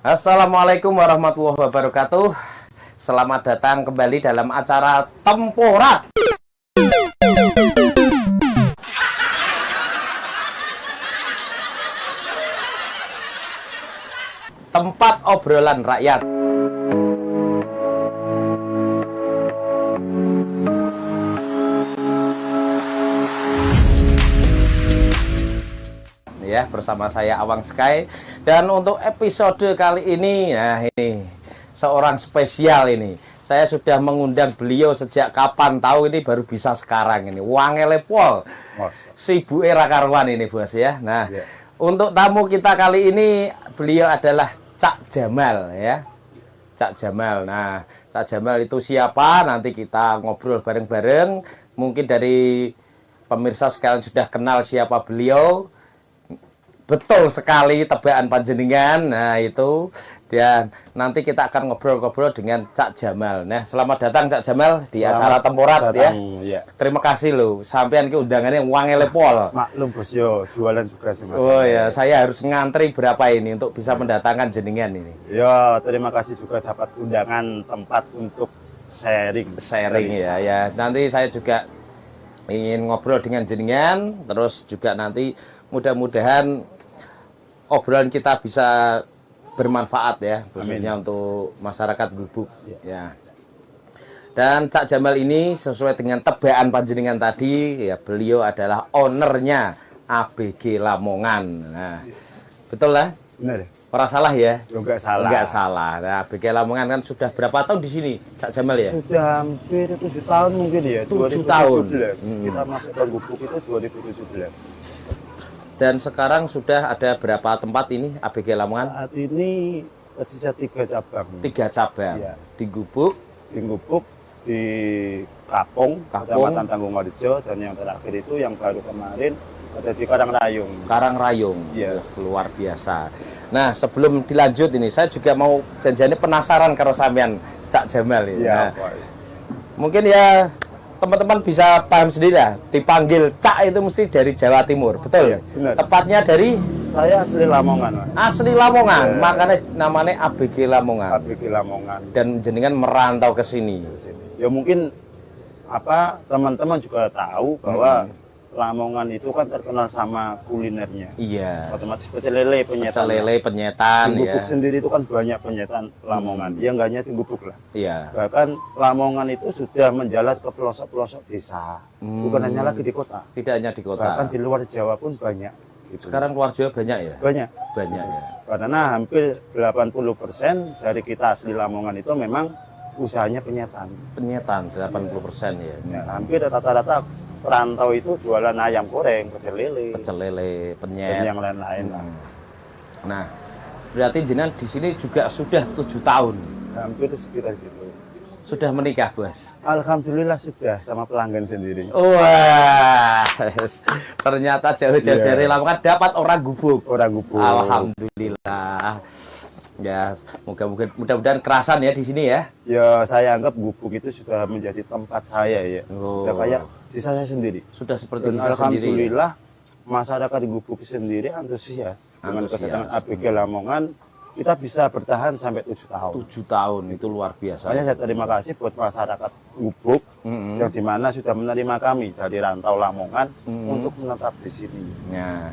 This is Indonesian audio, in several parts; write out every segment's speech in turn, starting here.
Assalamualaikum warahmatullahi wabarakatuh. Selamat datang kembali dalam acara Temporat. Tempat obrolan rakyat. Ya, bersama saya Awang Sky, dan untuk episode kali ini, nah ini seorang spesial ini. Saya sudah mengundang beliau sejak kapan, tahu ini baru bisa sekarang ini. Wangele pol. Sibu era karuan ini, Bos ya. Nah, untuk tamu kita kali ini beliau adalah Cak Jamal ya. Cak Jamal. Nah, Cak Jamal itu siapa? Nanti kita ngobrol bareng-bareng. Mungkin dari pemirsa sekalian sudah kenal siapa beliau. Betul sekali tebakan panjenengan. Nah itu, dan nanti kita akan ngobrol-ngobrol dengan Cak Jamal. Nah, selamat datang Cak Jamal di acara Temporat ya. Terima kasih loh, sampean ke undangannya Wangele pol. Maklum Bos, yo jualan juga sih Mas. Oh ya, saya harus ngantri berapa ini untuk bisa mendatangkan jenengan ini. Ya, terima kasih juga dapat undangan tempat untuk sharing ya. Ya, nanti saya juga ingin ngobrol dengan jenengan, terus juga nanti mudah-mudahan obrolan kita bisa bermanfaat ya, khususnya untuk masyarakat Gubuk ya. Dan Cak Jamal ini sesuai dengan tebakan panjenengan tadi ya, beliau adalah ownernya ABG Lamongan. Nah, betul lah? Benar. Orang salah ya? Enggak salah. Enggak salah. Nah, ABG Lamongan kan sudah berapa tahun di sini, Cak Jamal ya? Sudah hampir 7 tahun mungkin ya. 7 tahun. Kita masuk ke Gubuk itu 2017. Dan sekarang sudah ada berapa tempat ini ABG Lamongan? Saat ini tersisa 3 cabang. 3 cabang. Ya. Di Gubuk, di Kapung, Kecamatan Tanggungarejo, dan yang terakhir itu yang baru kemarin ada di Karangrayung. Karangrayung. Ya. Luar biasa. Nah, sebelum dilanjut ini saya juga mau janjiannya penasaran karo sampean Cak Jamal ini. Ya, Nah, mungkin ya teman-teman bisa paham sendiri lah, dipanggil Cak itu mesti dari Jawa Timur, betul? Ya, benar. Tepatnya dari? Saya asli Lamongan, Mas. Asli Lamongan, Ya. makanya namanya ABG Lamongan. ABG Lamongan. Dan jenengan merantau ke sini. Ya mungkin teman-teman juga tahu bahwa Lamongan itu kan terkenal sama kulinernya. Iya. Otomatis pecel lele, penyetan. Pecel lele, penyetan di ya. Gubuk sendiri itu kan banyak penyetan Lamongan. Ya enggak hanya di Gubuk lah. Iya. Bahkan Lamongan itu sudah menjalar ke pelosok-pelosok desa. Bukan hanya lagi di kota. Tidak hanya di kota. Bahkan di luar Jawa pun banyak. Gitu. Sekarang luar Jawa banyak ya? Banyak. Banyak ya. Karena hampir 80% dari kita asli Lamongan itu memang usahanya penyetan. Penyetan 80% ya. Ya, hampir rata-rata perantau itu jualan ayam goreng, pecel lele, dan penyet. yang lain-lain. Nah, berarti jenengan di sini juga sudah 7 tahun. Hampir sekitar gitu. Sudah menikah, Bos? Alhamdulillah sudah sama pelanggan sendiri. Wah, ternyata jauh-jauh dari Lamongan dapat orang Gubuk. Orang Gubuk. Alhamdulillah. Ya, mudah-mudahan kerasan ya di sini ya. Ya, saya anggap Gubuk itu sudah menjadi tempat saya ya. Oh. Sudah kayak di saya sendiri. Sudah seperti Dan desa sendiri. alhamdulillah masyarakat di Gubuk sendiri antusias dengan kedatangan ABG Lamongan. Kita bisa bertahan sampai 7 tahun. 7 tahun itu luar biasa. Makanya saya terima kasih buat masyarakat Gubuk yang dimana sudah menerima kami dari rantau Lamongan untuk menetap di sini. Ya.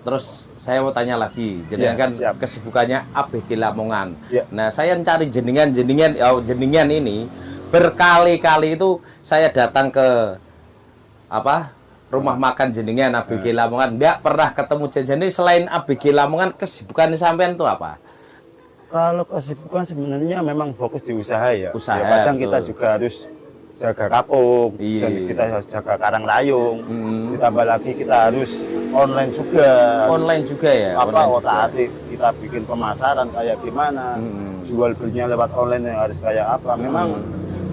Terus saya mau tanya lagi, jenengan kan siap. kesibukannya ABG Lamongan. Ya. Nah, saya cari jenengan ini berkali-kali itu saya datang ke rumah makan jenengan ABG Lamongan, nggak pernah ketemu jenengan. Selain ABG Lamongan, kesibukan sampean itu apa? Kalau kesibukan sebenarnya memang fokus di usaha ya. Usaha, Ya, kadang kita betul. juga harus jaga kapung, Iya. dan kita harus jaga Karangrayung. Ditambah lagi kita harus online juga. Online juga ya? Apa Online juga. otak-atik kita bikin pemasaran kayak gimana, jual belinya lewat online yang harus kayak apa. Memang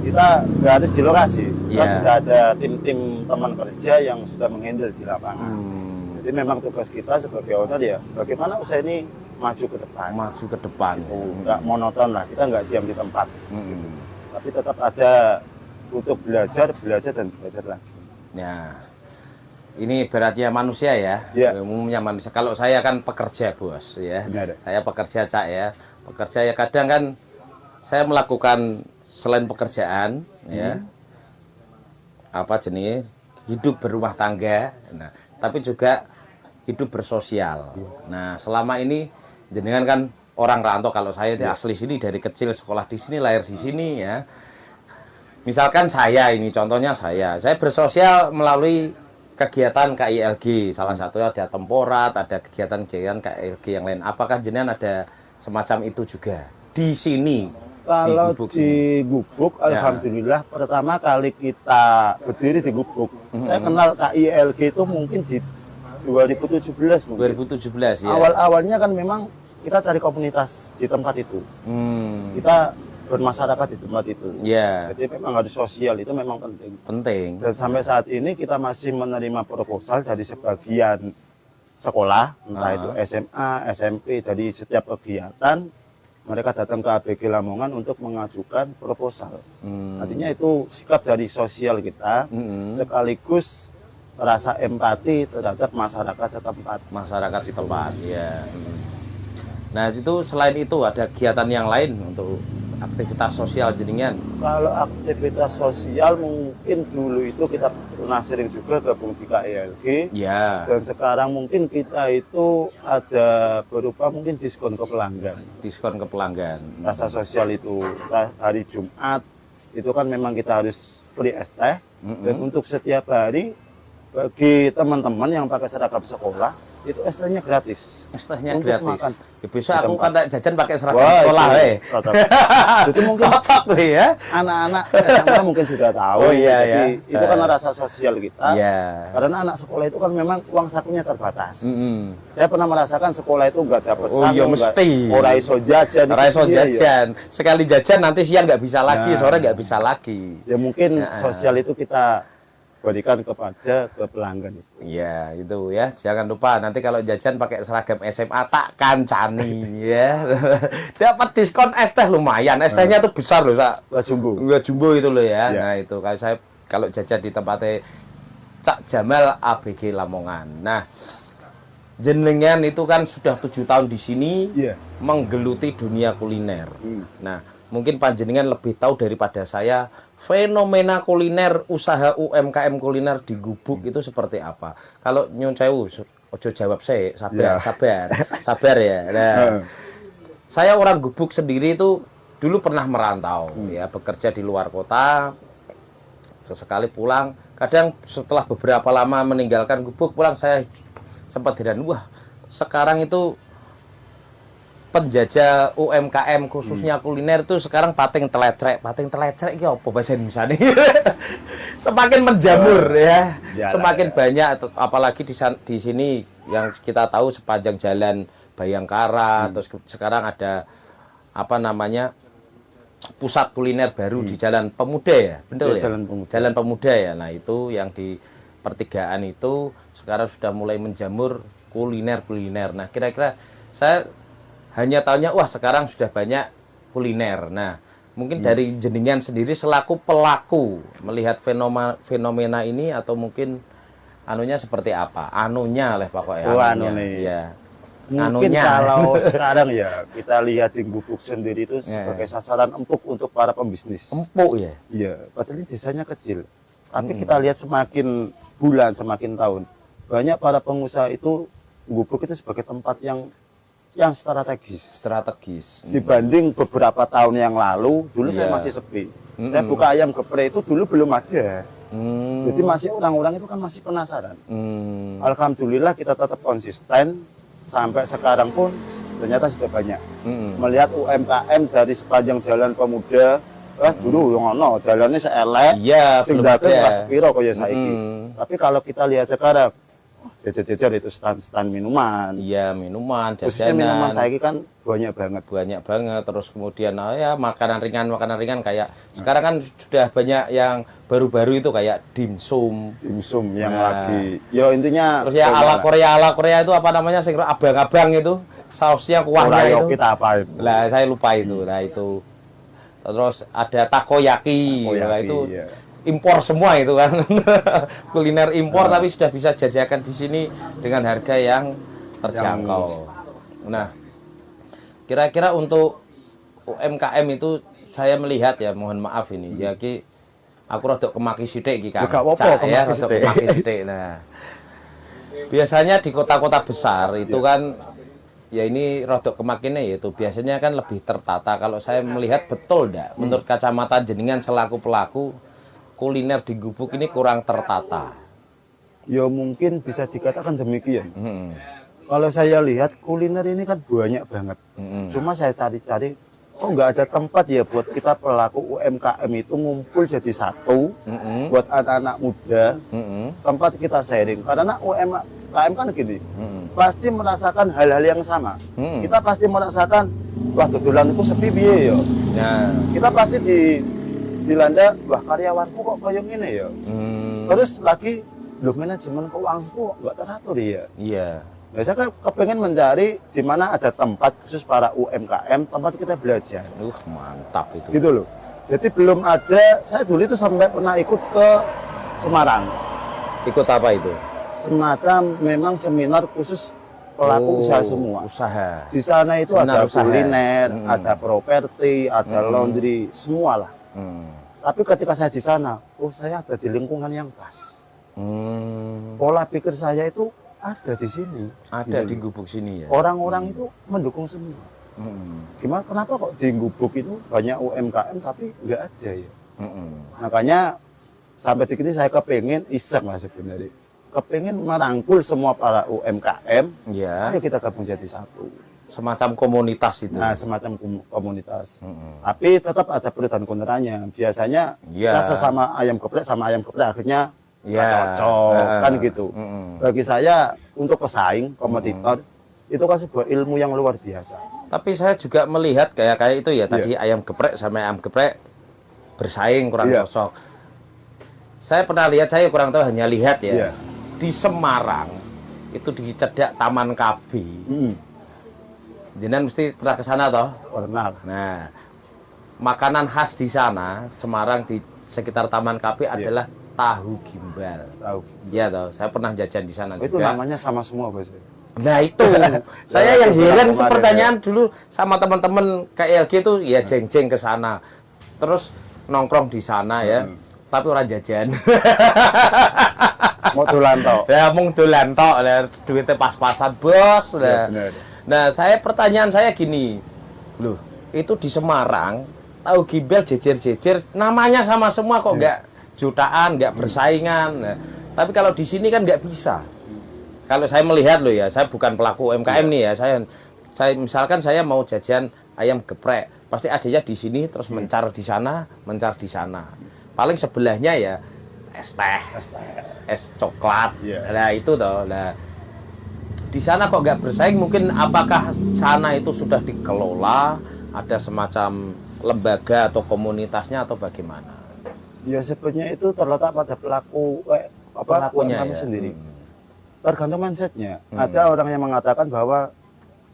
kita nggak harus di lokasi. Kita Iya. sudah ada tim-tim teman kerja yang sudah menghandle di lapangan. Jadi memang tugas kita sebagai owner ya, bagaimana usaha ini maju ke depan. Maju ke depan. Nggak monoton lah, kita nggak diam di tempat. Tapi tetap ada untuk belajar dan belajar lagi. Ya. ini beratnya manusia ya, Ya. umumnya manusia. Kalau saya kan pekerja bos ya, Benar. saya pekerja Cak ya, pekerja ya kadang kan saya melakukan selain pekerjaan ya, apa jenis hidup berumah tangga, nah tapi juga hidup bersosial. Nah selama ini jenengan kan orang rantau, kalau saya asli sini dari kecil sekolah di sini, lahir di sini ya. Misalkan saya ini contohnya saya bersosial melalui kegiatan KILG, salah satunya ada temporat, ada kegiatan-kegiatan KILG yang lain. Apakah jenengan ada semacam itu juga di sini? Kalau Gubuk di Gubuk, Ya. alhamdulillah pertama kali kita berdiri di Gubuk, saya kenal KILG itu mungkin di 2017 mungkin. 2017 ya. Awal-awalnya kan memang kita cari komunitas di tempat itu. Kita bermasyarakat di tempat itu. Ya, Jadi memang harus sosial, itu memang penting. penting. Dan sampai saat ini kita masih menerima proposal dari sebagian sekolah, entah itu SMA, SMP, dari setiap kegiatan mereka datang ke ABG Lamongan untuk mengajukan proposal. Artinya itu sikap dari sosial kita, sekaligus rasa empati terhadap masyarakat setempat. Masyarakat setempat ya. Nah itu selain itu ada kegiatan yang lain untuk aktivitas sosial jenengan? Kalau aktivitas sosial mungkin dulu itu kita pernah sering juga gabung di KILG. Ya, Dan sekarang mungkin kita itu ada berupa mungkin diskon ke pelanggan. diskon ke pelanggan. Rasa sosial itu hari Jumat itu kan memang kita harus free es teh. Dan untuk setiap hari bagi teman-teman yang pakai seragam sekolah itu es tehnya gratis. Es tehnya Untuk gratis. makan Ya, bisa di aku tempat. kan jajan pakai seragam Wah, sekolah itu weh. cocok. Itu mungkin Cocok tuh ya. anak-anak SMA mungkin sudah tahu. Oh, iya, Jadi ya. itu kan rasa sosial kita. Iya. Karena anak sekolah itu kan memang uang sakunya terbatas. Mm-mm. Saya pernah merasakan sekolah itu nggak dapat Oh, saku, iya, nggak- mesti. ora iso jajan. Ora iso Iya, iya. jajan. Sekali jajan nanti siang nggak bisa lagi, Nah. sore nggak bisa lagi. Ya mungkin sosial itu kita berikan kepada ke pelanggan itu. Iya, itu ya. Jangan lupa nanti kalau jajan pakai seragam SMA tak kancani ya. Dapat diskon es teh lumayan. Es tehnya tuh besar loh, Sak. Wah, jumbo. Enggak jumbo itu loh ya. Ya. Nah, itu kalau saya kalau jajan di tempatnya Cak Jamal ABG Lamongan. Nah, jenengan itu kan sudah 7 tahun di sini Iya. menggeluti dunia kuliner. Nah, mungkin panjenengan lebih tahu daripada saya fenomena kuliner, usaha UMKM kuliner di Gubuk itu seperti apa. Kalau nyun sewu, ojo jawab saya, sabar, Ya. sabar ya. Nah, saya orang Gubuk sendiri itu dulu pernah merantau, ya bekerja di luar kota. Sesekali pulang, kadang setelah beberapa lama meninggalkan Gubuk pulang saya sempat heran, wah sekarang itu penjajah UMKM khususnya kuliner itu sekarang pating telecrek iki apa bahasa Indonesia nih? Semakin menjamur ya. Ya, Semakin banyak apalagi di sini yang kita tahu sepanjang jalan Bayangkara, terus sekarang ada apa namanya? Pusat kuliner baru di Jalan Pemuda ya, betul Ya, ya? Jalan Pemuda. Jalan Pemuda ya. Nah, itu yang di pertigaan itu sekarang sudah mulai menjamur kuliner-kuliner. Nah, kira-kira saya hanya tahunya wah sekarang sudah banyak kuliner. Nah, mungkin dari jenengan sendiri selaku pelaku melihat fenomena ini atau mungkin anunya seperti apa? Anunya lah pokoknya. Oh, anunya. anu nih. Ya. Mungkin Anunya. kalau sekarang ya kita lihat di Gubuk sendiri itu sebagai sasaran empuk untuk para pembisnis. Empuk ya. Iya, padahal ini desanya kecil. Tapi kita lihat semakin bulan, semakin tahun, banyak para pengusaha itu Gubuk itu sebagai tempat yang strategis. Strategis. Dibanding beberapa tahun yang lalu, dulu saya Iya. masih sepi. Saya buka ayam geprek itu dulu belum ada. Hmm. Jadi masih orang-orang itu kan masih penasaran. Hmm. Alhamdulillah kita tetap konsisten sampai sekarang pun ternyata sudah banyak. Hmm. Melihat UMKM dari sepanjang Jalan Pemuda, dulu yang ono jalannya seelek, Iya, sing belum dagang ada. pas sepiro kaya saiki. Tapi kalau kita lihat sekarang, jajar-jajar itu stand-stand minuman. Iya, minuman, Khususnya minuman jajanan. saiki kan banyak banget. Banyak banget, terus kemudian ya makanan ringan kayak sekarang kan sudah banyak yang baru-baru itu kayak dimsum. Dimsum yang Nah. lagi. Ya intinya Terus ya ala Korea itu apa namanya sing abang-abang itu, sausnya kuahnya itu. kita apa itu? Lah saya lupa itu. Nah itu. Terus ada takoyaki. Takoyaki, Nah, itu iya. impor semua itu kan. Kuliner impor tapi sudah bisa jajakan di sini dengan harga yang terjangkau. Nah, kira-kira untuk UMKM itu saya melihat ya, mohon maaf ini ya ki aku rada kemaki sithik iki kan. Gak apa-apa, Ya, kemaki rada kemaki sithik. Nah, biasanya di kota-kota besar itu kan ya ini rodok kemakine yaitu biasanya kan lebih tertata. Kalau saya melihat betul ndak menurut kacamata jenengan selaku pelaku kuliner di Gubuk ini kurang tertata. Ya mungkin bisa dikatakan demikian. Kalau saya lihat kuliner ini kan banyak banget. Cuma saya cari-cari kok nggak ada tempat ya buat kita pelaku UMKM itu ngumpul jadi satu buat anak-anak muda, tempat kita sharing. Karena UMKM kan gini, pasti merasakan hal-hal yang sama. Kita pasti merasakan, wah dodolan itu sepi piye ya. Kita pasti dilanda, wah karyawanku kok kayak gini ya. Terus lagi, loh manajemen keuanganku kok nggak teratur ya. Iya. Saya kepengen mencari di mana ada tempat khusus para UMKM, tempat kita belajar. Mantap itu. Gitu loh. Jadi belum ada, saya dulu itu sampai pernah ikut ke Semarang. Ikut apa itu? Semacam memang seminar khusus pelaku usaha semua. Usaha. Di sana itu Seminar ada usaha. kuliner, ada properti, ada laundry, semua lah. Tapi ketika saya di sana, saya ada di lingkungan yang pas. Pola pikir saya itu ada di sini. Ada di Gubuk sini ya. Orang-orang itu mendukung semua. Gimana? Kenapa kok di Gubuk itu banyak UMKM tapi nggak ada ya? Makanya sampai di sini saya kepengen iseng lah sebenarnya. Kepengen merangkul semua para UMKM. Ya. Ayo kita gabung jadi satu. Semacam komunitas itu. Nah, semacam komunitas. Tapi tetap ada pro dan kontranya. Biasanya kita sesama ayam geprek sama ayam geprek akhirnya cocok kan gitu. Bagi saya untuk pesaing kompetitor itu kan sebuah ilmu yang luar biasa. Tapi saya juga melihat kayak itu ya tadi ayam geprek sama ayam geprek bersaing kurang cocok. Saya pernah lihat, saya kurang tahu hanya lihat ya. Di Semarang itu di cedak Taman KB. Jenengan mesti pernah ke sana toh? Pernah. Nah, makanan khas di sana Semarang di sekitar Taman KB adalah tahu gimbal. Tahu. Iya toh, saya pernah jajan di sana Itu juga. namanya sama semua, Bos. Nah itu, saya yang heran itu pertanyaan dulu sama teman-teman KLG itu ya jeng-jeng ke sana, terus nongkrong di sana ya, tapi orang jajan. Mau dolan tok. Ya mung dolan tok, duitnya pas-pasan bos. Ya, benar. Nah pertanyaan saya gini, loh itu di Semarang tahu gimbal jejer-jejer, namanya sama semua kok nggak jutaan, nggak bersaingan. Nah, tapi kalau di sini kan nggak bisa. Kalau saya melihat loh ya, saya bukan pelaku UMKM nih ya. Saya misalkan saya mau jajan ayam geprek, pasti adanya di sini terus mencar di sana, mencar di sana. Paling sebelahnya ya es teh, es coklat. Nah itu toh. Nah di sana kok nggak bersaing? Mungkin apakah sana itu sudah dikelola, ada semacam lembaga atau komunitasnya atau bagaimana? Ya sebenarnya itu terletak pada pelakunya kami ya. sendiri. Tergantung mindsetnya. Ada orang yang mengatakan bahwa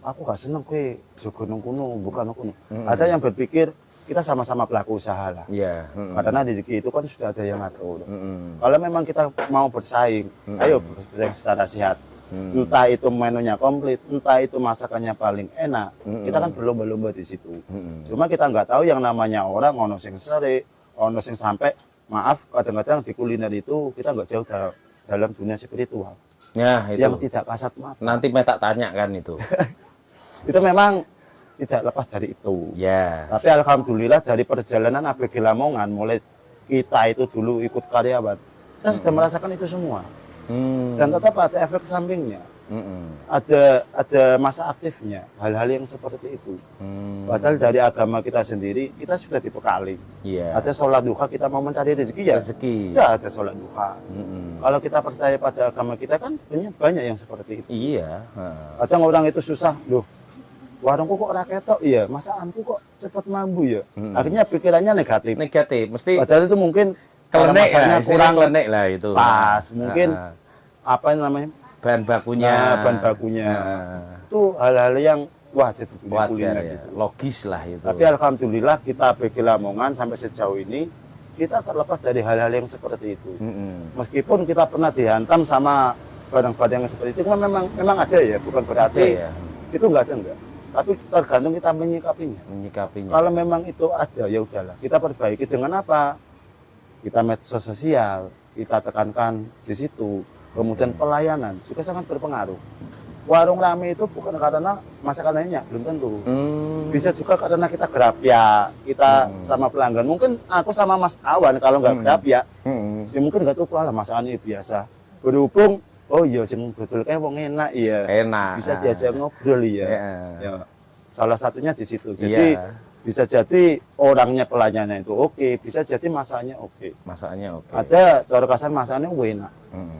aku gak seneng kue jogo nang kuno, bukan nang kuno. Ada yang berpikir kita sama-sama pelaku usaha lah. Iya. Karena rezeki itu kan sudah ada yang ngatur. Kalau memang kita mau bersaing, ayo bersaing secara sehat. Entah itu menunya komplit, entah itu masakannya paling enak. Kita kan berlomba-lomba di situ. Cuma kita nggak tahu yang namanya orang ono sing sere, ono sing sampai maaf kadang-kadang di kuliner itu kita nggak jauh dalam dunia spiritual. Ya, itu. Yang tidak kasat mata. Nanti tak tanya kan itu. Itu memang tidak lepas dari itu. Ya. Tapi alhamdulillah dari perjalanan ABG Lamongan, mulai kita itu dulu ikut karyawan, kita sudah merasakan itu semua. Dan tetap ada efek sampingnya. Ada masa aktifnya, hal-hal yang seperti itu. Padahal dari agama kita sendiri, kita sudah dibekali. Ada sholat duha, kita mau mencari rezeki ya. Ya ada sholat duha. Kalau kita percaya pada agama kita kan sebenarnya banyak yang seperti itu. Iya. Kadang orang itu susah, loh warungku kok raketok, iya masakanku kok cepat mambu ya. Akhirnya pikirannya negatif. Mesti Padahal itu mungkin kelenek masaknya lah, kurang kelenek lah itu. pas. Mungkin apa namanya? Bahan bakunya. Bahan bakunya. Itu hal-hal yang wajar ya. Logis lah itu. Tapi alhamdulillah kita ABG Lamongan sampai sejauh ini kita terlepas dari hal-hal yang seperti itu. Mm-mm. Meskipun kita pernah dihantam sama barang-barang yang seperti itu, memang ada ya, bukan berarti Ada ya. itu nggak ada enggak. Tapi tergantung kita menyikapinya. Menyikapinya. Kalau memang itu ada, ya udahlah. Kita perbaiki dengan apa? Kita medsos sosial, kita tekankan di situ. Kemudian pelayanan juga sangat berpengaruh. Warung rame itu bukan karena masakannya, belum tentu. Bisa juga karena kita gerapya, kita sama pelanggan. Mungkin aku sama Mas Awan kalau nggak gerapya, ya mungkin nggak tahu lah masakannya biasa. Berhubung, oh iya sing betul kayak wong enak iya. Enak. Bisa diajak ngobrol iya. Ya. Salah satunya di situ. Jadi bisa jadi orangnya pelayanannya itu oke, bisa jadi masaknya oke. Masaknya oke. Ada cara kasar masaknya enak.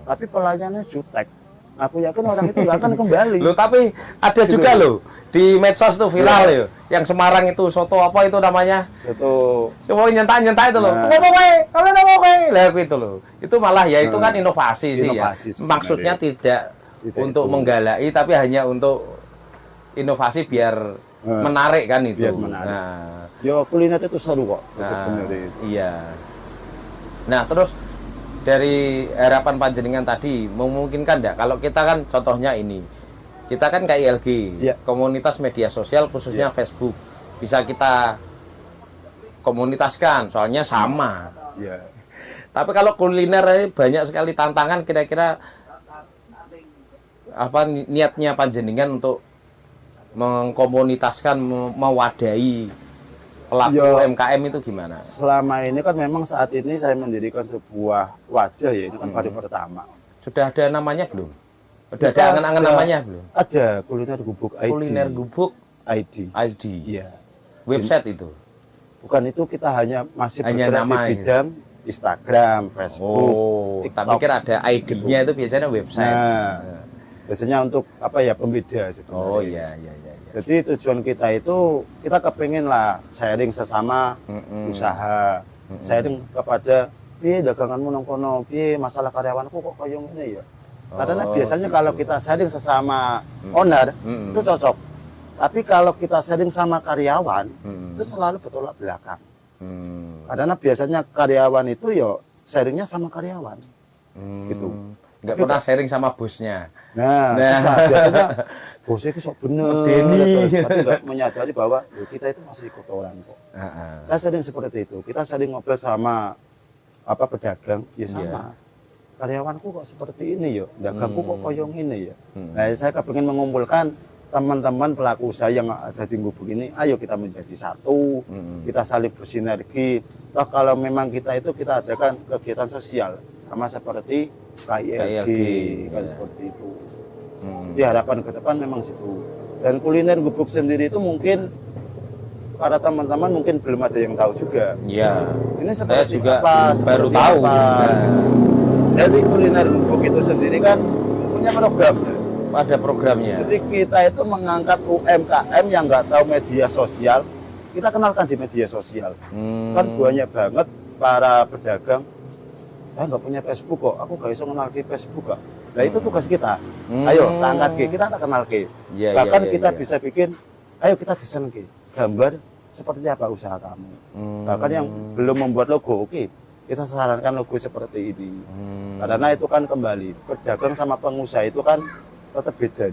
Tapi pelayanannya jutek. Aku yakin orang itu nggak akan kembali. Loh, tapi ada juga loh di medsos tuh viral ya. Yang Semarang itu soto apa itu namanya? Soto. Coba nyentak-nyentak itu loh. Nah. Apa kowe? Kalau apa kowe? Lah itu loh. Itu malah ya itu kan inovasi sih ya. Sebenarnya. Maksudnya tidak untuk itu. menggalai tapi hanya untuk inovasi biar menarik kan itu. Biar menarik. Nah, Ya kuliner itu seru kok sebenarnya. Iya. Nah, terus dari harapan panjenengan tadi memungkinkan enggak kalau kita kan contohnya ini. Kita kan KILG, komunitas media sosial khususnya Facebook. Bisa kita komunitaskan soalnya sama. Iya. Tapi kalau kuliner banyak sekali tantangan, kira-kira apa niatnya panjenengan untuk mengkomunitaskan, mewadahi pelaku UMKM itu gimana? Selama ini kan memang saat ini saya mendirikan sebuah wadah ya, ini kan baru pertama. Sudah ada namanya belum? Sudah ada angan-angan namanya belum? Ada kuliner gubuk ID. Kuliner gubuk ID. ID. Iya. Website itu. Bukan itu, kita hanya masih Hanya bergerak nama di bidang Instagram, Facebook, Oh, TikTok. tapi pikir ada ID-nya itu biasanya website. Nah, biasanya untuk apa ya, pembeda sebenarnya. Oh iya iya iya. Jadi tujuan kita itu, kita kepengen lah sharing sesama usaha, sharing kepada piye daganganmu nang kono, piye masalah karyawanku kok koyo ngene ya. Karena biasanya kalau kita sharing sesama owner itu cocok. Tapi kalau kita sharing sama karyawan itu selalu bertolak belakang. Karena biasanya karyawan itu yo sharingnya sama karyawan. Gitu. Nggak pernah sharing sama bosnya. Nah, susah. Biasanya bosnya itu sok bener, tapi nggak menyadari bahwa kita itu masih kotoran kok. Saya sering seperti itu. Kita sering ngobrol sama apa pedagang, ya sama. Karyawanku kok seperti ini ya, dagangku kok koyong ini ya. Nah, saya kepengen mengumpulkan teman-teman pelaku usaha yang ada di gubuk ini. Ayo kita menjadi satu, kita saling bersinergi. Toh kalau memang kita kita adakan kegiatan sosial sama seperti KILG, kan seperti itu. Di harapan ke depan memang situ. Dan kuliner gubuk sendiri itu mungkin para teman-teman mungkin belum ada yang tahu juga. Iya. Ini Saya seperti juga apa? baru Seperti tahu. apa? Jadi kuliner gubuk itu sendiri kan punya program. Ada programnya. Jadi kita itu mengangkat UMKM yang nggak tahu media sosial, kita kenalkan di media sosial. Kan banyak banget para pedagang, saya nggak punya Facebook kok, aku nggak bisa kenal ke Facebook kok. Nah itu tugas kita. Ayo kita angkat ke, kita kenal ke. Bahkan kita bisa bikin, ayo kita desain ke gambar seperti apa usaha kamu. Bahkan yang belum membuat logo, oke, kita sarankan logo seperti ini. Karena itu kan kembali pedagang sama pengusaha itu kan tetap beda.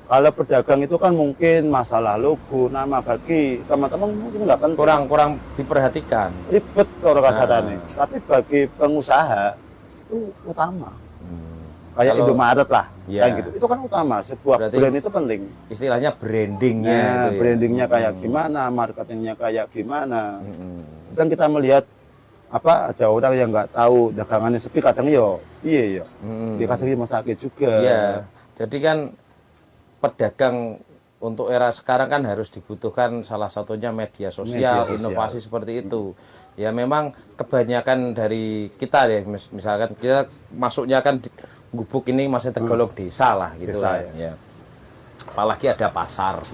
Kalau pedagang itu kan mungkin masalah logo, nama, bagi teman-teman mungkin nggak penting. Kurang diperhatikan. Ribet cara kasarannya. Tapi bagi pengusaha itu utama. Kayak Indomaret lah, kayak gitu. Itu kan utama. Sebuah brand itu penting. Istilahnya brandingnya. Nah, brandingnya kayak gimana, marketingnya kayak gimana. Dan kita melihat apa ada orang yang nggak tahu dagangannya sepi, kadang iya ya. Dia kadang mau sakit juga. Iya. Jadi kan pedagang untuk era sekarang kan harus dibutuhkan salah satunya media sosial, inovasi seperti itu. Ya memang kebanyakan dari kita ya, misalkan kita masuknya kan gubuk ini masih tergolong desa lah gitu lah. Ya. Apalagi ada pasar,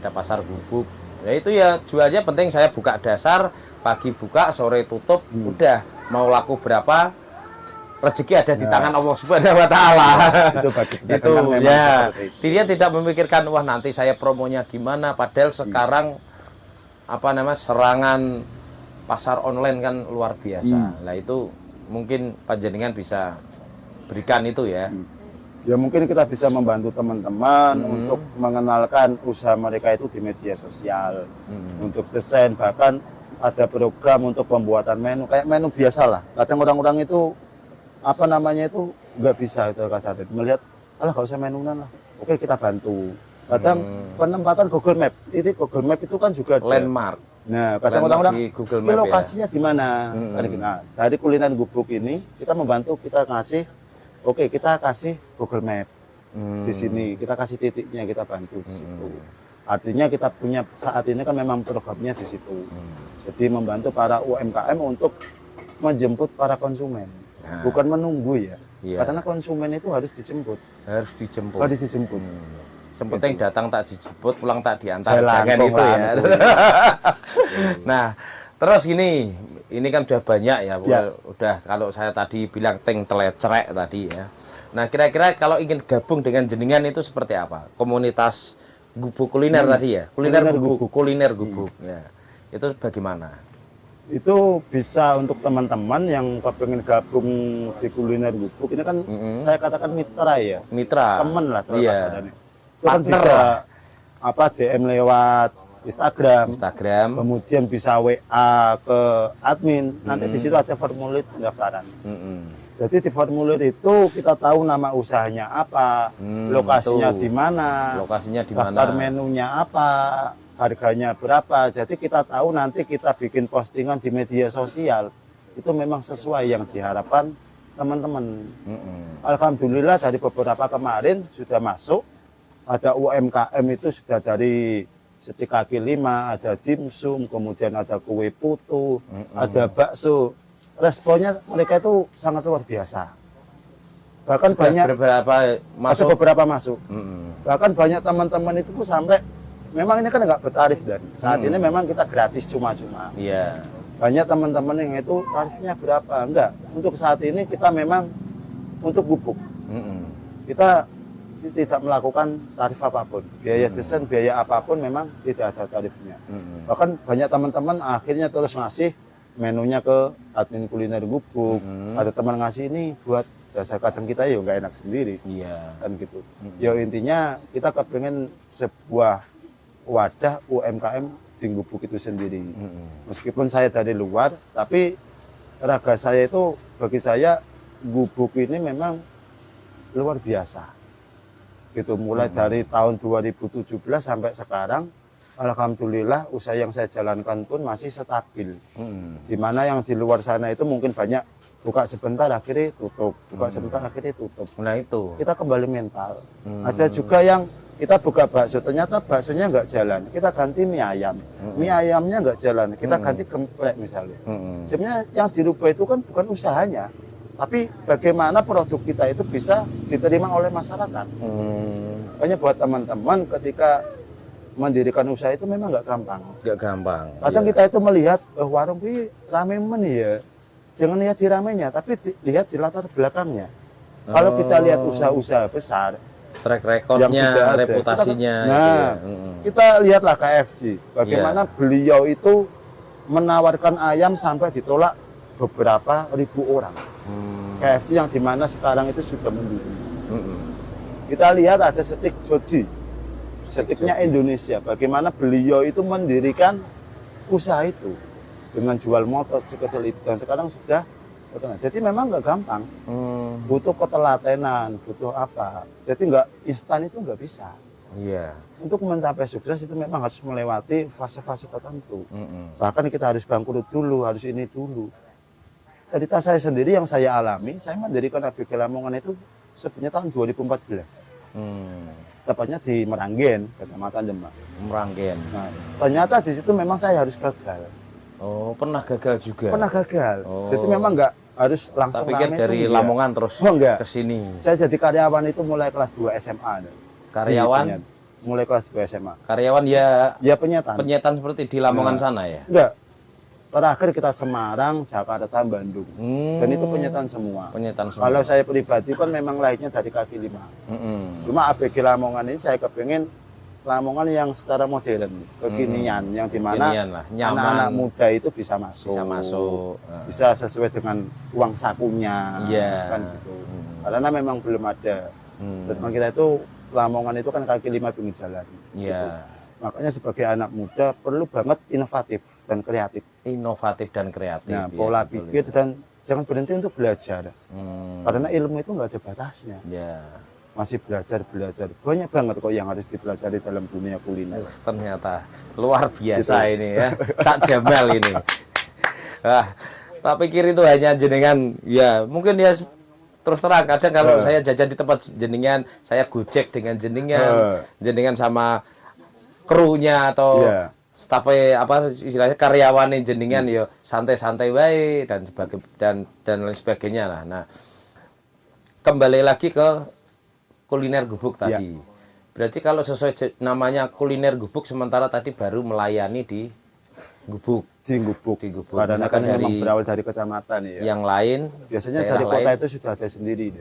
ada pasar gubuk. Ya itu ya jualnya penting saya buka dasar, pagi buka, sore tutup, udah mau laku berapa, rezeki ada di tangan Allah Subhanahu Wa Taala. Itu ya. Dia tidak memikirkan wah nanti saya promonya gimana, padahal sekarang apa namanya serangan pasar online kan luar biasa. Nah itu mungkin panjenengan bisa berikan itu ya. Ya mungkin kita bisa membantu teman-teman untuk mengenalkan usaha mereka itu di media sosial, untuk desain, bahkan ada program untuk pembuatan menu, kayak menu biasa lah. Kadang orang-orang itu apa namanya itu nggak bisa itu kasarnya melihat, alah nggak usah menunan lah. Oke kita bantu. Kadang penempatan Google Map, titik Google Map itu kan juga ada. Landmark. Nah, kadang Landmark orang-orang di Google ini Map lokasinya di mana? Nah, dari kuliner gubuk ini kita membantu, kita ngasih, oke kita kasih Google Map di sini, kita kasih titiknya, kita bantu di situ. Artinya kita punya saat ini kan memang programnya di situ. Jadi membantu para UMKM untuk menjemput para konsumen, bukan menunggu ya. Iya. Karena konsumen itu harus dijemput. Harus dijemput. Harus dijemput. Sempenting datang tak dijemput, pulang tak diantar. Saya Jangan langkung, itu ya. langkung. Nah, terus ini kan udah banyak ya, Bu. Ya. Udah kalau saya tadi bilang teng telecrek tadi ya. Nah, kira-kira kalau ingin gabung dengan jenengan itu seperti apa? Komunitas gubuk kuliner tadi ya? Kuliner gubuk. Ya. Itu bagaimana? Itu bisa untuk teman-teman yang pengen gabung di kuliner gubuk. Ini kan saya katakan mitra ya. Mitra. Teman lah. Iya. Itu kan Partner bisa lah. apa DM lewat Instagram. Kemudian bisa WA ke admin. Nanti di situ ada formulir pendaftaran. Jadi di formulir itu kita tahu nama usahanya apa, lokasinya di mana, daftar menunya apa, harganya berapa. Jadi kita tahu nanti kita bikin postingan di media sosial. Itu memang sesuai yang diharapkan teman-teman. Alhamdulillah dari beberapa kemarin sudah masuk. Ada UMKM itu sudah dari seti kaki 5, ada dimsum, kemudian ada kue putu, ada bakso. Responnya mereka itu sangat luar biasa. Bahkan banyak beberapa masuk. Bahkan banyak teman-teman itu sampai memang ini kan nggak bertarif dan saat ini memang kita gratis cuma-cuma. Iya. Banyak teman-teman yang itu tarifnya berapa? Enggak. Untuk saat ini kita memang untuk gubuk. Kita tidak melakukan tarif apapun. Biaya desain, biaya apapun memang tidak ada tarifnya. Bahkan banyak teman-teman akhirnya terus ngasih menunya ke admin kuliner gubuk. Ada teman ngasih ini buat jasa, kadang kita ya nggak enak sendiri. Iya. Kan gitu. Ya intinya kita kepengen sebuah wadah UMKM di gubuk itu sendiri. Meskipun saya dari luar, tapi raga saya itu, bagi saya gubuk ini memang luar biasa. Gitu, mulai dari tahun 2017 sampai sekarang, alhamdulillah usaha yang saya jalankan pun masih stabil. Dimana yang di luar sana itu mungkin banyak buka sebentar akhirnya tutup, buka sebentar akhirnya tutup. Nah itu. Kita kembali mental. Ada juga yang kita buka bakso, ternyata baksonya nggak jalan, kita ganti mie ayam. Mie ayamnya nggak jalan, kita ganti geprek misalnya. Sebenarnya yang dirubah itu kan bukan usahanya, tapi bagaimana produk kita itu bisa diterima oleh masyarakat. Makanya buat teman-teman ketika mendirikan usaha itu memang nggak gampang. Nggak gampang. Kadang kita itu melihat warung ini rame ya. Jangan lihat di ramenya, tapi lihat di latar belakangnya. Kalau kita lihat usaha-usaha besar, track recordnya, reputasinya. Kita lihatlah KFC. Bagaimana beliau itu menawarkan ayam sampai ditolak beberapa ribu orang. KFC yang dimana sekarang itu sudah mendukung. Kita lihat ada Steak Jody, steaknya Indonesia. Bagaimana beliau itu mendirikan usaha itu dengan jual motor sekecil itu, dan sekarang sudah terkenal. Jadi memang nggak gampang, butuh ketelatenan, butuh apa. Jadi nggak instan itu nggak bisa. Iya. Untuk mencapai sukses itu memang harus melewati fase-fase tertentu. Bahkan kita harus bangkrut dulu, harus ini dulu. Cerita saya sendiri yang saya alami, saya mendirikan ABG Lamongan itu sebenarnya tahun 2014. Tepatnya di Meranggen, Kecamatan Demak. Meranggen. Nah, ternyata di situ memang saya harus gagal. Oh, pernah gagal juga? Pernah gagal. Oh. Jadi memang nggak harus langsung. Tak pikir dari Lamongan terus ke sini. Saya jadi karyawan itu mulai kelas 2 SMA. Karyawan? Mulai kelas 2 SMA. Karyawan ya penyetan. Penyetan seperti di Lamongan sana ya? Enggak. Terakhir kita Semarang, Jakarta, Bandung. Dan itu penyetan semua. Penyetan semua. Kalau saya pribadi kan memang lahirnya dari kaki 5. Cuma ABG Lamongan ini saya kepengen Lamongan yang secara modern, kekinian, yang dimana Kekinian lah, nyaman. anak-anak muda itu bisa masuk, Bisa masuk. bisa sesuai dengan uang sakunya, Iya. kan gitu. Karena memang belum ada. Teman kita itu Lamongan itu kan kaki 5 pinggir jalan. Iya. Gitu. Makanya sebagai anak muda perlu banget inovatif dan kreatif. Inovatif dan kreatif. Nah, ya, pola betul, pikir dan jangan berhenti untuk belajar. Karena ilmu itu nggak ada batasnya. Ya. Masih belajar. Banyak banget kok yang harus dipelajari dalam dunia kuliner. Ternyata luar biasa ini ya. Cak Jamal ini. Wah, tak pikir itu hanya jenengan. Ya, mungkin ya terus terang kadang kalau saya jajan di tempat jenengan, saya gojek dengan jenengan sama krunya atau stafnya apa istilahnya karyawan jenengan ya santai-santai wae dan lain sebagainya lah. Nah, kembali lagi ke kuliner gubuk tadi. Berarti kalau sesuai namanya kuliner gubuk sementara tadi baru melayani di gubuk. Di gubuk. Karena kan memang berawal dari kecamatan ya. Yang lain biasanya dari kota itu sudah ada sendiri.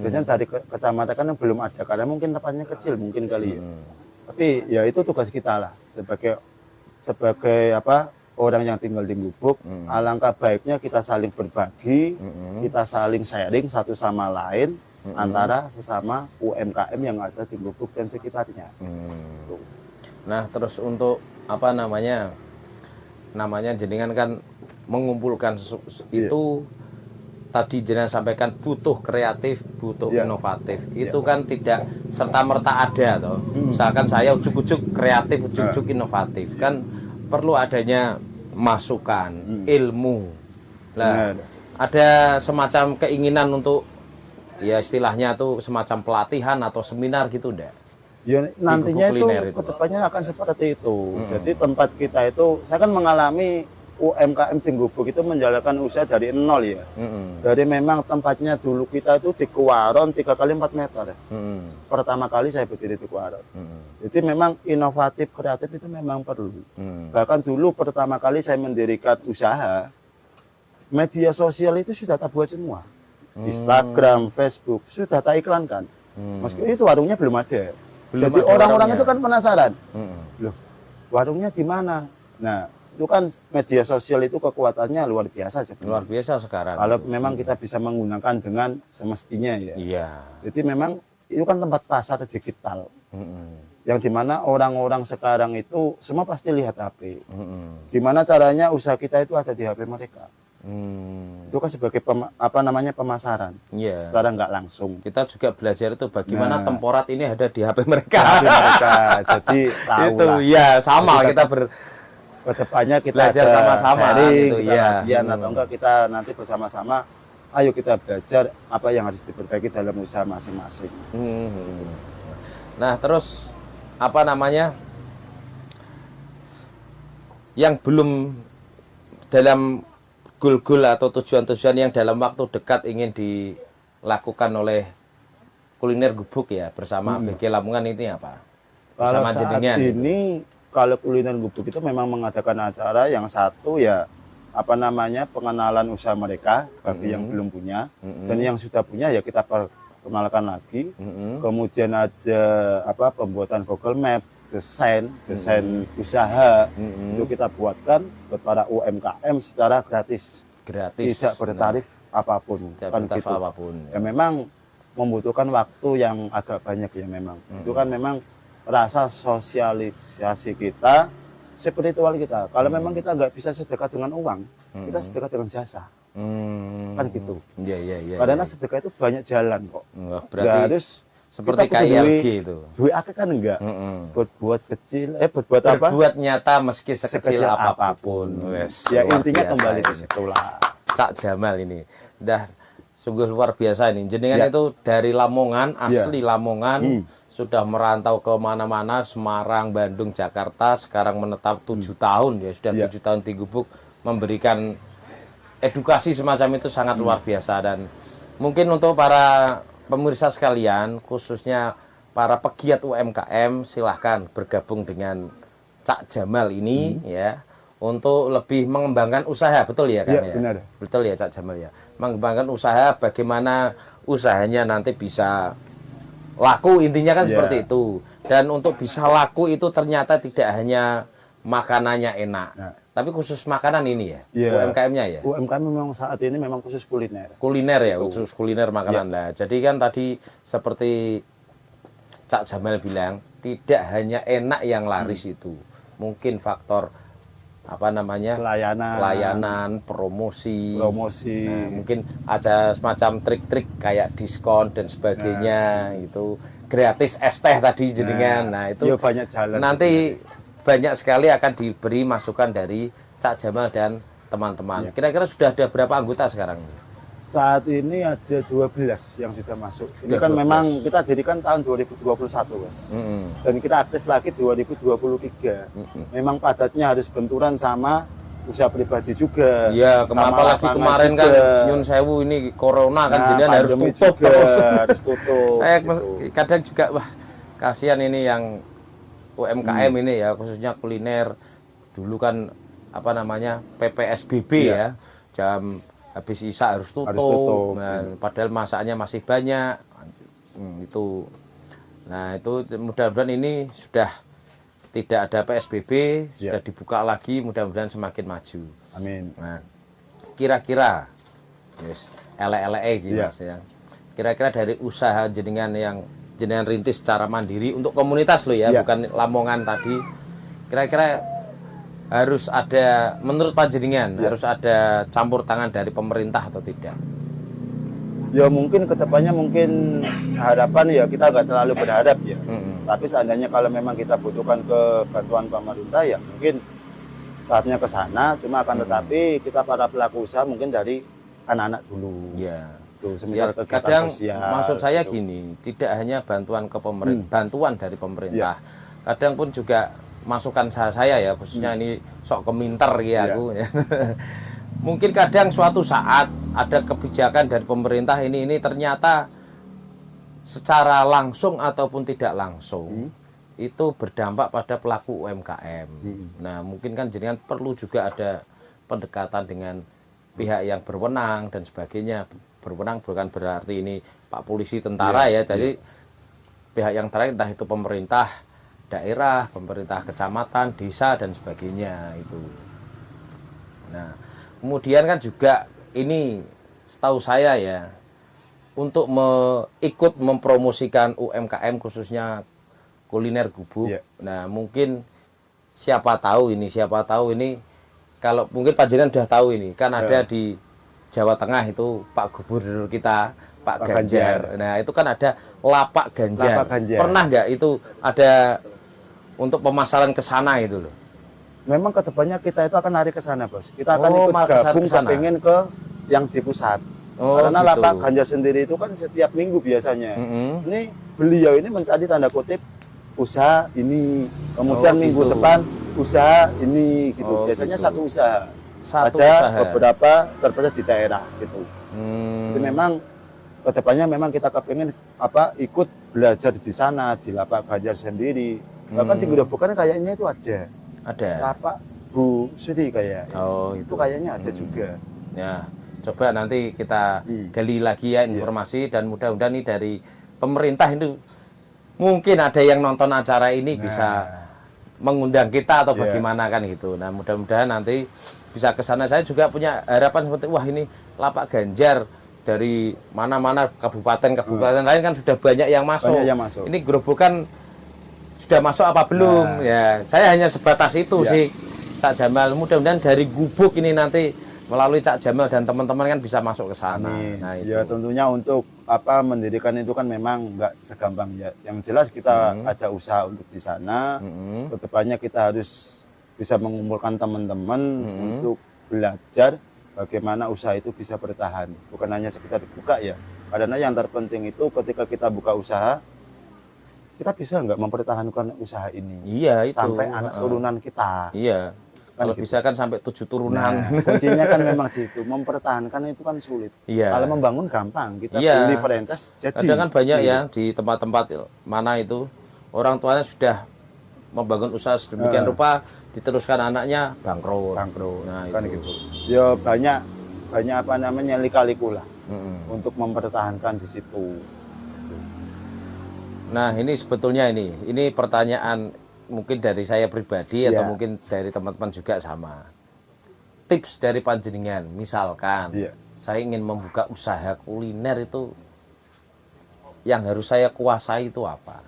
Biasanya dari kecamatan kan belum ada karena mungkin tempatnya kecil mungkin kali ya. Tapi ya itu tugas kita lah sebagai apa orang yang tinggal di gubuk. Alangkah baiknya kita saling berbagi, kita saling sharing satu sama lain. Antara sesama UMKM yang ada di Gubuk dan sekitarnya. Nah, terus untuk apa namanya jenengan kan mengumpulkan itu tadi jenengan sampaikan butuh kreatif, butuh inovatif. Itu kan tidak serta merta ada toh. Misalkan saya ujuk-ujuk kreatif, ujuk-ujuk inovatif kan perlu adanya masukan, ilmu. Lah, ada semacam keinginan untuk ya istilahnya tuh semacam pelatihan atau seminar gitu enggak? Ya nantinya itu kedepannya akan seperti itu. Jadi tempat kita itu, saya kan mengalami UMKM di Gubuk itu menjalankan usaha dari nol ya. Dari memang tempatnya dulu kita itu di Kuaron 3 kali 4 meter. Pertama kali saya berdiri di Kuaron. Jadi memang inovatif, kreatif itu memang perlu. Bahkan dulu pertama kali saya mendirikan usaha, media sosial itu sudah tak buat semua. Instagram, Facebook sudah tak iklankan. Meskipun itu warungnya belum ada. Jadi orang-orang itu kan penasaran. Loh, warungnya di mana? Nah, itu kan media sosial itu kekuatannya luar biasa sebenarnya. Luar biasa sekarang. Kalau memang kita bisa menggunakan dengan semestinya ya. Iya. Jadi memang itu kan tempat pasar digital. Yang dimana orang-orang sekarang itu semua pasti lihat HP. Gimana caranya usaha kita itu ada di HP mereka. Itu kan sebagai pemasaran secara nggak langsung. Kita juga belajar itu bagaimana temporat ini ada di HP mereka. Jadi tahu itu lah. ya sama jadi kita kedepannya kita belajar sama-sama sharing, gitu, kita latihan atau enggak kita nanti bersama-sama. Ayo kita belajar apa yang harus diperbaiki dalam usaha masing-masing. Nah terus apa namanya yang belum dalam goal-goal atau tujuan-tujuan yang dalam waktu dekat ingin dilakukan oleh kuliner Gubuk ya bersama ABG Lamongan ini apa? Kalau Bersama saat jenengan ini kalau kuliner Gubuk itu memang mengadakan acara yang satu ya apa namanya pengenalan usaha mereka bagi yang belum punya dan yang sudah punya ya kita perkenalkan lagi. Kemudian ada apa pembuatan Google Map, desain usaha itu kita buatkan buat para UMKM secara gratis, tidak bertarif apapun, kan gitu. Apapun ya memang membutuhkan waktu yang agak banyak ya memang. Itu kan memang rasa sosialisasi kita, spiritual kita. Kalau memang kita nggak bisa sedekah dengan uang, kita sedekah dengan jasa. Kan gitu. Iya. Karena sedekah itu banyak jalan kok. Berarti harus seperti KLG itu. Duit akeh kan enggak. Berbuat kecil, berbuat apa? Berbuat nyata meski sekecil apapun. Ya intinya kembali ke situ lah. Cak Jamal ini. Udah sungguh luar biasa ini. Jenengan itu dari Lamongan, asli Lamongan, sudah merantau ke mana-mana, Semarang, Bandung, Jakarta, sekarang menetap 7 tahun ya, sudah 7 tahun di Gubuk, memberikan edukasi semacam itu sangat luar biasa. Dan mungkin untuk para pemirsa sekalian, khususnya para pegiat UMKM, silahkan bergabung dengan Cak Jamal ini ya, untuk lebih mengembangkan usaha, betul ya kan ya? Benar. Betul ya Cak Jamal ya. Mengembangkan usaha, bagaimana usahanya nanti bisa laku, intinya kan Iya. seperti itu. Dan untuk bisa laku itu ternyata tidak hanya makanannya enak, Nah. tapi khusus makanan ini ya, Iya. UMKM-nya ya. UMKM memang saat ini memang khusus kuliner. Kuliner ya, Betul. khusus kuliner makanan lah. Jadi kan tadi seperti Cak Jamal bilang, tidak hanya enak yang laris itu. Mungkin faktor apa namanya? Pelayanan, promosi. Nah, mungkin ada semacam trik-trik kayak diskon dan sebagainya itu. Gratis es teh tadi jenengan. Nah, itu ya banyak jalan. nanti banyak sekali akan diberi masukan dari Cak Jamal dan teman-teman. Kira-kira sudah ada berapa anggota sekarang? Saat ini ada 12 yang sudah masuk. Ini Sudah kan 12. memang kita dirikan tahun 2021, Mas. Dan kita aktif lagi 2023. Memang padatnya harus benturan sama usaha pribadi juga. Iya, sama apalagi lapangan kemarin juga. kan Nyun Sewu ini corona kan Nah, jadi harus pandemi tutup juga, terus. harus tutup. Saya gitu. kadang juga wah kasihan ini yang UMKM ini ya, khususnya kuliner. Dulu kan apa namanya PPSBB ya, jam habis isya harus tutup. Harus tutup. Nah, padahal masaknya masih banyak. Itu. Nah, itu mudah-mudahan ini sudah tidak ada PSBB, sudah dibuka lagi, mudah-mudahan semakin maju. Amin. Nah, kira-kira yes, ele-ele gitu Iya. Mas ya. Kira-kira dari usaha jenengan yang jenengan rintis secara mandiri untuk komunitas lo ya, Iya. bukan Lamongan tadi. Kira-kira harus ada, menurut Pak jenengan, harus ada campur tangan dari pemerintah atau tidak? Ya mungkin kedepannya mungkin harapan ya kita nggak terlalu berharap ya. Tapi seandainya kalau memang kita butuhkan ke bantuan pemerintah ya mungkin saatnya ke sana. Cuma akan tetapi kita para pelaku usaha mungkin dari anak-anak dulu. Ya. Tuh, Ya, semisal kegiatan kadang sosial. maksud saya gitu. gini, tidak hanya bantuan ke pemerintah, bantuan dari pemerintah. Kadang pun juga masukan saya ya, khususnya ini sok keminter ya aku ya. Mungkin kadang suatu saat ada kebijakan dari pemerintah ini ternyata secara langsung ataupun tidak langsung itu berdampak pada pelaku UMKM. Nah, mungkin kan jenengan perlu juga ada pendekatan dengan pihak yang berwenang dan sebagainya. Berwenang bukan berarti ini Pak Polisi, tentara ya. Jadi pihak yang terkait entah itu pemerintah daerah, pemerintah kecamatan, desa dan sebagainya itu. Nah, kemudian kan juga ini setahu saya ya, untuk ikut mempromosikan UMKM khususnya kuliner gubuk. Nah, mungkin siapa tahu ini kalau mungkin Pak Jenengan sudah tahu ini kan ada di Jawa Tengah itu Pak Gubernur kita Pak Ganjar. Nah, itu kan ada Lapak Ganjar. Lapak Ganjar. Pernah nggak itu ada untuk pemasaran ke sana itu loh? Memang kedepannya kita itu akan lari ke sana, Bos. Kita akan ikut malah gabung kesana. kepengen ke yang di pusat. Karena gitu. Lapak Ganjar sendiri itu kan setiap minggu biasanya. Ini beliau ini mencari tanda kutip usaha ini, kemudian minggu gitu. depan usaha ini gitu. Biasanya Gitu. satu usaha. Satu Ada usaha. beberapa terbatas di daerah gitu. Itu Hmm. memang kedepannya memang kita kepengen ikut belajar di sana di Lapak Ganjar sendiri. Bahkan di Gerobokan kayaknya itu ada. Ada. Lapak Bu Sri kayak. Oh, Itu kayaknya ada juga. Ya, coba nanti kita gali lagi ya informasi dan mudah-mudahan ini dari pemerintah itu mungkin ada yang nonton acara ini bisa mengundang kita atau bagaimana kan gitu. Nah, mudah-mudahan nanti bisa ke sana. Saya juga punya harapan seperti wah ini Lapak Ganjar dari mana-mana kabupaten lain kan sudah banyak yang masuk. Banyak yang masuk. Ini Gerobokan sudah masuk apa belum? Ya, saya hanya sebatas itu sih, Cak Jamal. Mudah-mudahan dari gubuk ini nanti melalui Cak Jamal dan teman-teman kan bisa masuk ke sana. Amin. Nah, itu. Ya tentunya untuk mendirikan itu kan memang nggak segampang ya. Yang jelas kita ada usaha untuk di sana. Kedepannya kita harus bisa mengumpulkan teman-teman untuk belajar bagaimana usaha itu bisa bertahan. Bukan hanya sekedar buka ya. Karena yang terpenting itu ketika kita buka usaha, kita bisa nggak mempertahankan usaha ini Iya, itu. sampai anak turunan kita. Iya. Kan Kalau gitu. bisa kan sampai 7 turunan. Nah, kuncinya kan memang di situ. Mempertahankan itu kan sulit. Iya. Kalau membangun gampang. Kita Iya. beli franchise jadi. Kadang kan banyak ya di tempat-tempat mana itu orang tuanya sudah membangun usaha sedemikian rupa, diteruskan anaknya bangkrut. Bangkrut. Nah, Kan itu. gitu. Ya banyak lika-liku lah untuk mempertahankan di situ. Nah, ini sebetulnya ini pertanyaan mungkin dari saya pribadi atau Iya. mungkin dari teman-teman juga sama. Tips dari panjenengan, misalkan Iya. saya ingin membuka usaha kuliner itu yang harus saya kuasai itu apa?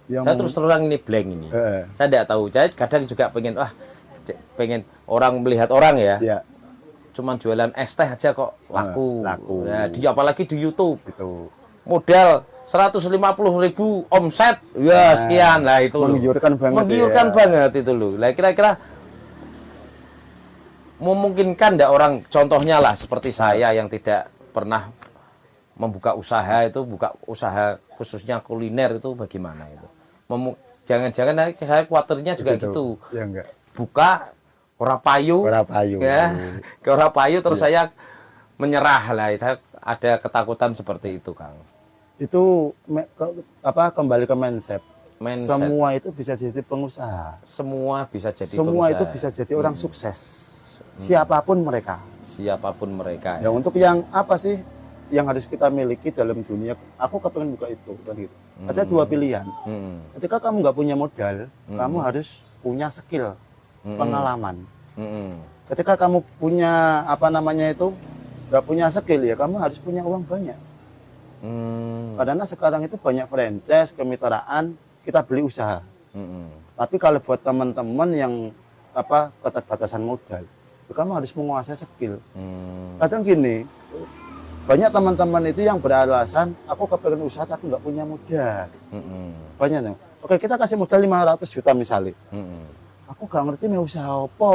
Yang Saya terus terang ini blank ini. Saya tidak tahu. Saya kadang juga pengen orang melihat orang ya. ya Cuman jualan es teh aja kok laku. laku. Ya, apalagi di YouTube. gitu. Modal 150.000 omset. Ya, sekian lah itu. Menggiurkan banget. Menggiurkan ya. banget itu loh. Lah kira-kira memungkinkan enggak orang contohnya lah seperti saya yang tidak pernah membuka usaha itu, buka usaha khususnya kuliner itu bagaimana itu? Jangan-jangan saya khawatirnya juga gitu. Ya enggak. Buka ora payu. Ora payu. Ya. Ke ora payu terus saya menyerah lah. Saya ada ketakutan seperti itu, Kang. Itu kembali ke mindset. Mindset. Semua itu bisa jadi pengusaha. Semua bisa jadi Semua pengusaha. itu bisa jadi orang sukses. Siapapun mereka. Siapapun mereka. Ya untuk yang apa sih yang harus kita miliki dalam dunia? Aku kepengen buka itu kan gitu. Ada dua pilihan. Ketika kamu nggak punya modal, kamu harus punya skill, pengalaman. Ketika kamu punya nggak punya skill ya, kamu harus punya uang banyak. Karena sekarang itu banyak franchise, kemitraan, kita beli usaha. Tapi kalau buat teman-teman yang keterbatasan modal, kamu harus menguasai skill. Kadang gini, banyak teman-teman itu yang beralasan, aku kepengen usaha tapi nggak punya modal. Banyak nih. Oke, kita kasih modal 500 juta misalnya. Aku gak ngerti mau usaha apa.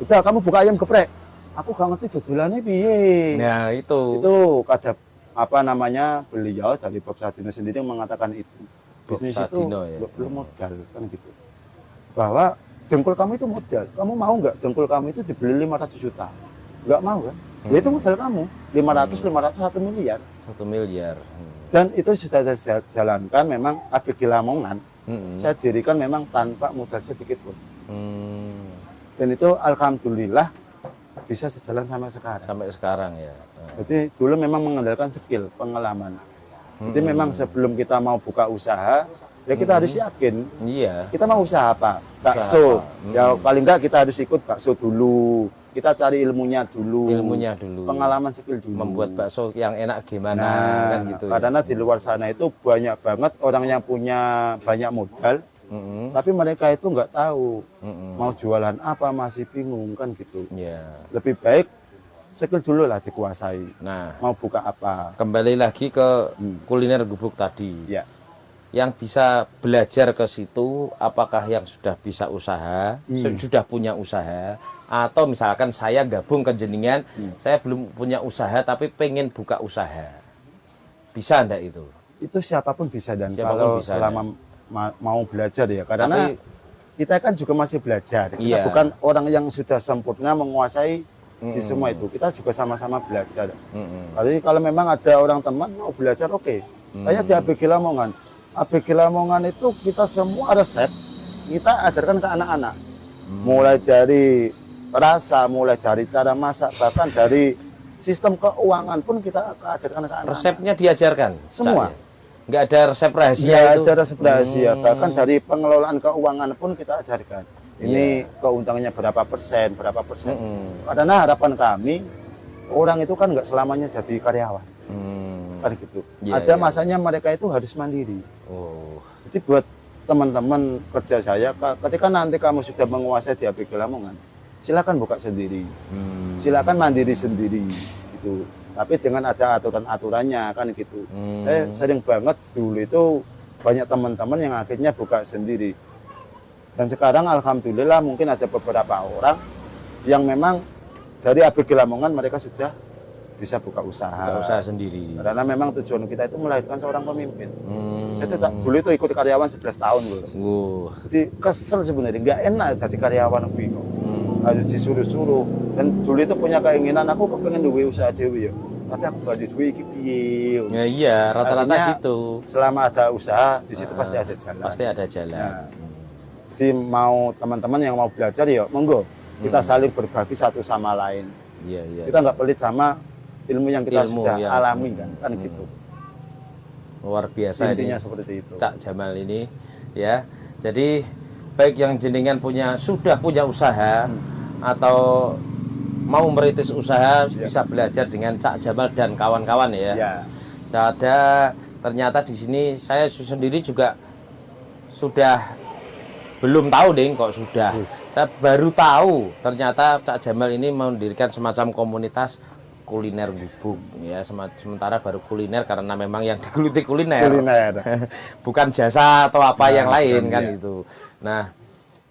Udah, kamu buka ayam geprek. Aku gak ngerti dodolannya piye. Nah, itu. Itu kata beliau dari Bob Sadino sendiri yang mengatakan itu. Bisnis itu ya. belum modal kan gitu. Bahwa dengkul kamu itu modal. Kamu mau nggak dengkul kamu itu dibeli 500 juta? Nggak mau kan? Ya itu modal kamu. 500, 1 miliar. 1 miliar. Dan itu sudah saya jalankan memang ABG Lamongan. Saya dirikan memang tanpa modal sedikit pun. Dan itu alhamdulillah bisa sejalan sampai sekarang. Sampai sekarang ya. Jadi dulu memang mengandalkan skill, pengalaman. Jadi memang sebelum kita mau buka usaha, ya kita harus yakin. Iya. Kita mau usaha apa? Bakso. Ya paling enggak kita harus ikut bakso dulu. Kita cari ilmunya dulu. Pengalaman skill dulu. Membuat bakso yang enak gimana kan gitu. Karena di luar sana itu banyak banget orang yang punya banyak modal. Tapi mereka itu nggak tahu mau jualan apa, masih bingung kan gitu. Lebih baik skill dulu lah dikuasai. Nah, mau buka apa? Kembali lagi ke kuliner gubuk tadi. Ya. Yang bisa belajar ke situ, apakah yang sudah bisa usaha, sudah punya usaha, atau misalkan saya gabung ke jenengan, saya belum punya usaha tapi pengen buka usaha, bisa enggak itu? Itu siapapun bisa dan Siapapun kalau bisa, selama mau belajar ya, karena kita kan juga masih belajar. Kita Iya. bukan orang yang sudah sempurna menguasai di semua itu. Kita juga sama-sama belajar. Jadi kalau memang ada orang teman mau belajar, oke. Kayak di ABG Lamongan. ABG Lamongan itu kita semua resep kita ajarkan ke anak-anak. Mulai dari rasa, mulai dari cara masak, bahkan dari sistem keuangan pun kita ajarkan ke anak-anak. Resepnya diajarkan? Semua. Cak, ya? Nggak ada resep rahasia Nggak itu? ada resep rahasia. Bahkan dari pengelolaan keuangan pun kita ajarkan. Ini keuntungannya berapa persen. Karena harapan kami, orang itu kan nggak selamanya jadi karyawan. Kan gitu. Ada masanya mereka itu harus mandiri. Jadi buat teman-teman kerja saya, ketika nanti kamu sudah menguasai di ABG Lamongan, silakan buka sendiri, silakan mandiri sendiri, gitu. Tapi dengan ada aturan-aturannya kan gitu. Saya sering banget dulu itu banyak teman-teman yang akhirnya buka sendiri. Dan sekarang alhamdulillah mungkin ada beberapa orang yang memang dari ABG Lamongan mereka sudah bisa buka usaha. Buka usaha sendiri. Karena memang tujuan kita itu melahirkan seorang pemimpin. Saya dulu itu ikut karyawan 11 tahun loh. Jadi kesel sebenarnya, nggak enak jadi karyawan aku itu. Harus disuruh-suruh. Dan dulu itu punya keinginan aku kepengen duwe usaha dewi ya. Tapi aku gak duwe iki piye. Ya iya, rata-rata gitu. Selama ada usaha di situ pasti ada jalan. Pasti ada jalan. Nah, jadi mau teman-teman yang mau belajar ya monggo. Kita saling berbagi satu sama lain. Iya. Kita nggak pelit sama ilmu yang kita sudah yang alami kan gitu. Luar biasa Intinya ini seperti itu. Cak Jamal ini ya. Jadi baik yang jenengan sudah punya usaha atau mau merintis usaha bisa belajar dengan Cak Jamal dan kawan-kawan ya. Ya. Saya ternyata di sini saya sendiri juga sudah belum tahu deh kok sudah. Saya baru tahu ternyata Cak Jamal ini mendirikan semacam komunitas kuliner gubuk ya. Sementara baru kuliner karena memang yang digeluti kuliner. Bukan jasa atau apa yang lain kan itu. Nah,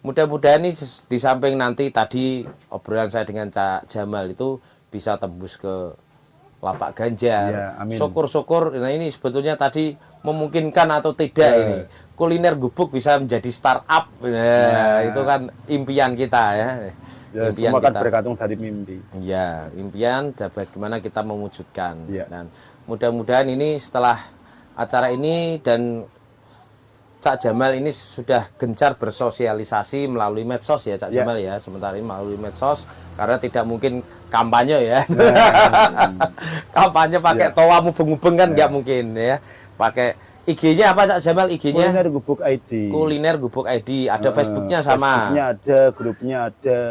mudah-mudahan ini di samping nanti tadi obrolan saya dengan Cak Jamal itu bisa tembus ke lapak ganjar. Ya, amin. Syukur-syukur. Nah ini sebetulnya tadi memungkinkan atau tidak ini kuliner gubuk bisa menjadi startup. Nah, itu kan impian kita ya. Ya, impian semua kan kita. bergantung dari mimpi. Ya, impian dan bagaimana kita mewujudkan. Ya. Dan mudah-mudahan ini setelah acara ini dan Cak Jamal ini sudah gencar bersosialisasi melalui medsos ya Cak Jamal ya. Sementara ini melalui medsos karena tidak mungkin kampanye ya. Kampanye pakai toa mubeng-mubeng kan nggak mungkin ya. Pakai IG-nya apa Cak Jamal? IG-nya Kuliner Gubuk ID. Kuliner Gubuk ID. Ada Facebooknya sama. Facebooknya ada, grupnya ada.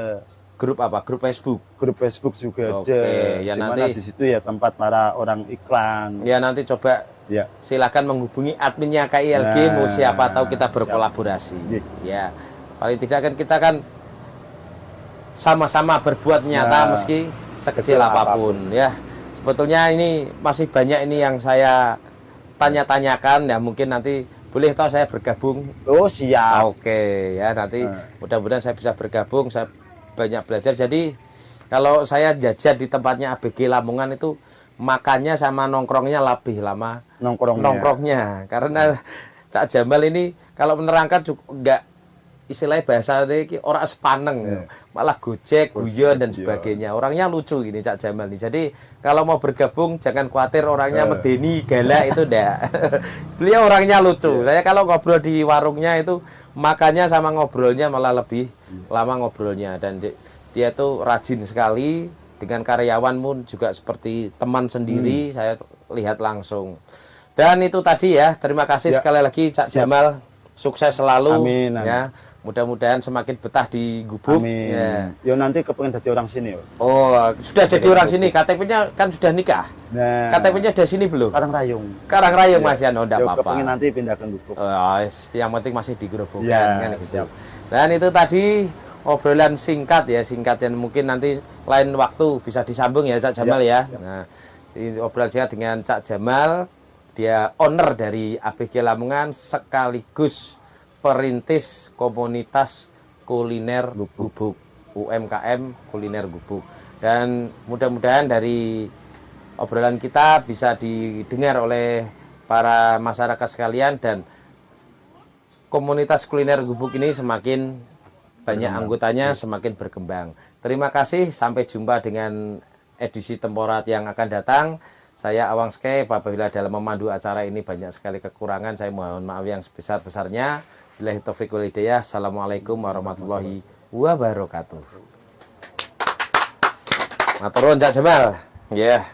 Grup apa? Grup Facebook. Grup Facebook juga Oke, ada. ya Dimana nanti- di situ ya tempat para orang iklan. Ya nanti coba Ya. silakan menghubungi adminnya KILG mau siapa tahu kita berkolaborasi. Ya, paling tidak kan kita kan sama-sama berbuat nyata meski sekecil apapun ya. Sebetulnya ini masih banyak ini yang saya tanya-tanyakan ya, mungkin nanti boleh tahu saya bergabung. Oh, siap. Oke ya, nanti mudah-mudahan saya bisa bergabung, saya banyak belajar. Jadi kalau saya jajan di tempatnya ABG Lamongan itu makannya sama nongkrongnya lebih lama nongkrongnya karena Cak Jamal ini kalau menerangkan juga enggak istilahnya bahasa ini orang sepaneng malah gojek, guyon dan sebagainya. Orangnya lucu gini Cak Jamal ini. Jadi kalau mau bergabung jangan khawatir orangnya medeni galak itu ndak. Beliau orangnya lucu. Saya kalau ngobrol di warungnya itu makannya sama ngobrolnya malah lebih lama ngobrolnya dan dia tuh rajin sekali. Dengan karyawan pun juga seperti teman sendiri, saya lihat langsung. Dan itu tadi ya, terima kasih sekali lagi Cak Jamal, sukses selalu. Amin. Ya, mudah-mudahan semakin betah di gubuk. Amin. Ya. Yo nanti kepengen jadi orang sini, Mas. Oh, sudah jadi orang sini. KTP-nya kan sudah nikah. Nah, KTP-nya dari sini belum? Karang Karang-Rayung Mas Yan, oh enggak Yo apa-apa. kepengen nanti pindah ke Gubuk. Yang penting masih di Grobogan Ya, kan gitu. siap. Dan itu tadi obrolan singkat ya, singkat yang mungkin nanti lain waktu bisa disambung ya Cak Jamal ya. Siap. Nah, ini obrolan singkat dengan Cak Jamal, dia owner dari ABG Lamongan sekaligus perintis komunitas kuliner gubuk, UMKM kuliner gubuk. Dan mudah-mudahan dari obrolan kita bisa didengar oleh para masyarakat sekalian dan komunitas kuliner gubuk ini semakin banyak anggotanya, semakin berkembang. Terima kasih, sampai jumpa dengan edisi temporat yang akan datang. Saya Awang Sky, apabila dalam memandu acara ini banyak sekali kekurangan, saya mohon maaf yang sebesar-besarnya. Billahi taufiq wal hidayah. Assalamualaikum warahmatullahi wabarakatuh. Matur nuwun Cak Jamal. Ya.